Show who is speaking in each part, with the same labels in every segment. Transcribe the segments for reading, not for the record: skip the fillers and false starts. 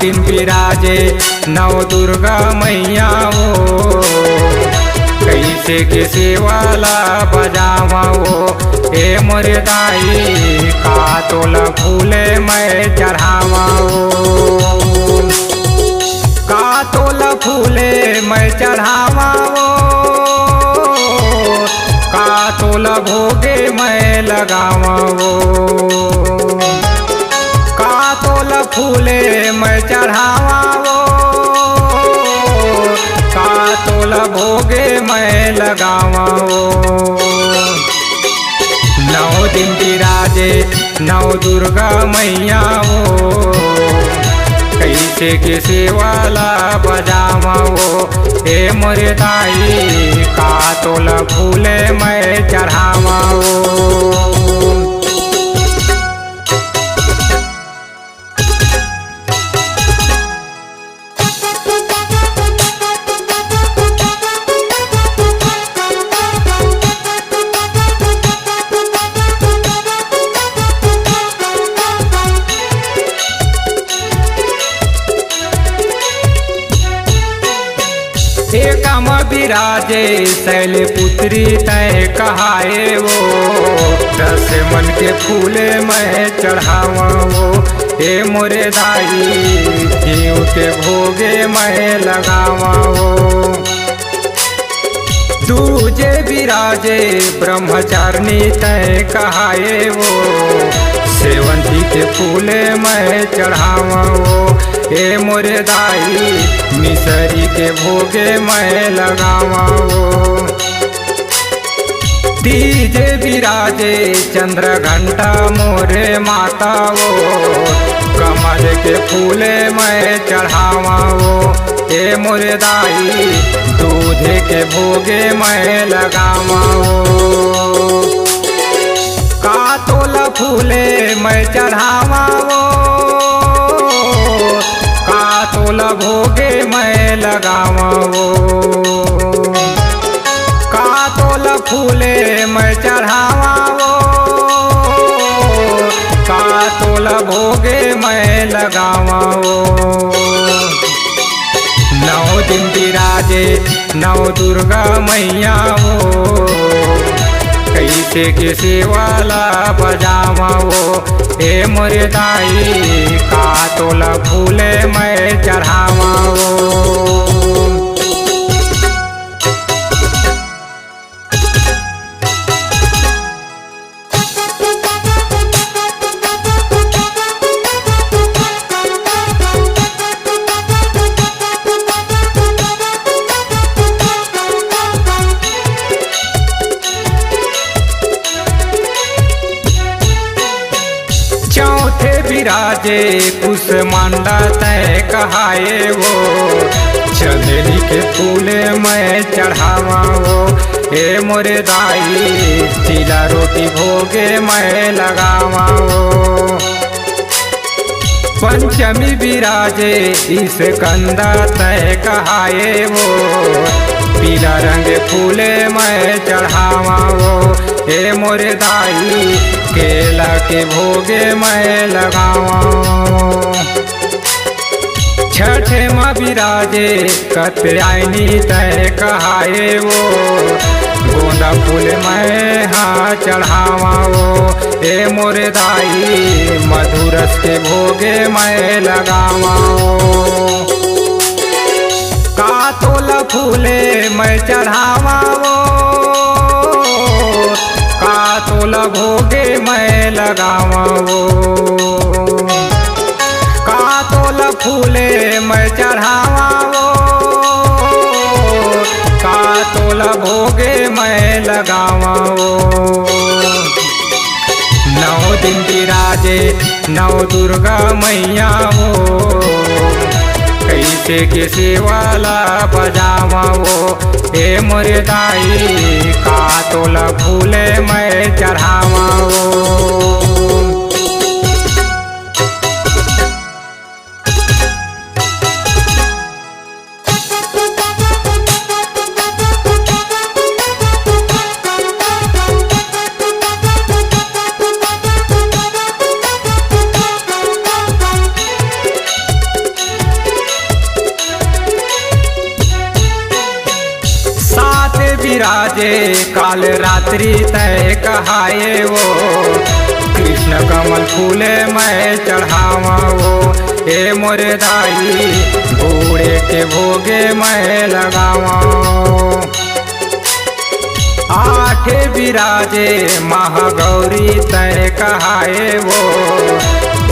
Speaker 1: दिन विराजे नव दुर्गा मैया वो, कैसे के सेवाला बजावा वो। हे मोरे दाई का तोला फूले मैं चढ़ावा वो, का तोला फूले मैं चढ़ावा वो, का तोला भोगे मैं लगावा वो, का तोला फूले मैं चढ़ावा वो, का तोला भोगे मैं लगावा वो। नौ दिन विराजे नव दुर्गा मैया वो, कैसे के सेवाला बजावा वो। हे मोरे दाई का तोला फूले मैं चढ़ावा वो। एकम विराजे शैलपुत्री तय कहाए वो, 10 मन के फूले मैं चढ़ावा वो। हे मोरे दाई जीव के भोगे मैं लगावा वो। दूजे विराजे ब्रह्मचारिणी तय कहाए वो, सेवंती के फूले मैं चढ़ावा वो। हे मोरे दाई मिसरी के भोगे मैं लगावा वो। तीजे विराजे चंद्र घंटा मोरे माता वो, कमल के फूले मैं चढ़ावा वो। हे मोरे दाई दूध के भोगे मैं लगावा वो, का तोला फूले मैं चढ़ावा वो, का तोला भोगे मैं लगावा वो, का तोला फूले मैं चढ़ावा वो, का तोला भोगे मैं लगावा वो। नौ दिन विराजे नव दुर्गा मैया वो, कैसे के सेवाला बजावा वो। हे मोरे दाई का तोला फूले मैं चढ़ावा वो। चौथे विराजे कुसमांडा तय कहाए वो, चंदनी के फूले मैं चढ़ावा वो। हे मोरे दाई चीला रोटी भोगे मैं लगावा वो। पंचमी विराजे इस कंदा तय कहाए वो, पीला रंग फूले मैं चढ़ावा वो। हे मोरे दाई केला के भोगे मैं लगावा। छठे माँ विराजे कत्यायनी तय कहाए वो, गोंदा फूल मैं हाँ चढ़ावा वो। हे मोरे दाई मधुरस के भोगे मैं लगावा वो, का तोला फूले मैं चढ़ावा वो, का तोला भोगे मैं लगावा वो, का तोला फूले मैं चढ़ावा वो, का तोला भोगे मैं लगावा वो। नौ दिन विराजे नव दुर्गा मैया वो, कैसे के सेवाला बजावा वो। हे मोरे दाई का तोला फूले मैं चढ़ावा वो। विराजे काल रात्रि तय कहाए वो, कृष्ण कमल फूले मैं चढ़ावा वो, हे मोर दाई बूढ़े के भोगे मैं लगावा। आठे विराजे महागौरी तय कहाए वो,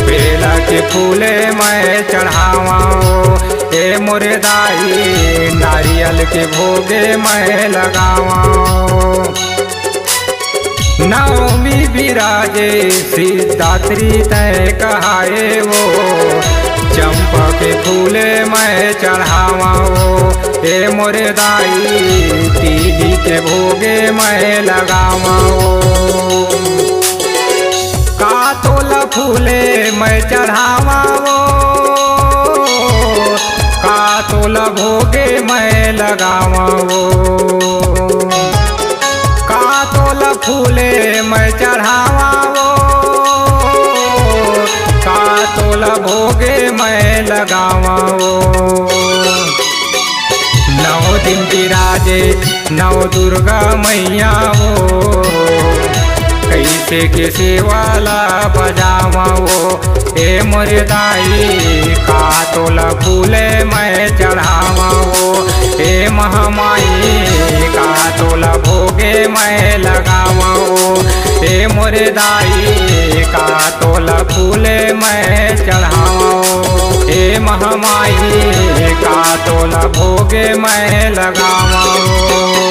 Speaker 1: बेला के फूले मैं चढ़ावा वो, हे मोर दाई नारियल के भोगे मैं लगावा। नवमी विराजे सिद्धात्री तय कहाए वो, चंपा के फूले मैं चढ़ावा वो, हे मोर दाई तीली के भोगे मैं लगावा वो। कातोला फूले मैं चढ़ावा वो, कातोला भोगे मैं लगावा वो, कातोला फूले मैं चढ़ावा वो, कातोला भोगे मैं लगावा वो। 9 दिन विराजे नव दुर्गा मैया वो, कैसे के सेवाला बजावा वो, हे मोर दाई कातोला फूले मैं चढ़ावा वो, हे महामाई कातोला भोगे मैं लगावा वो, हे मोर दाई कातोला फूले मैं चढ़ावा वो, हे महामाई कातोला भोगे मैं लगावा वो।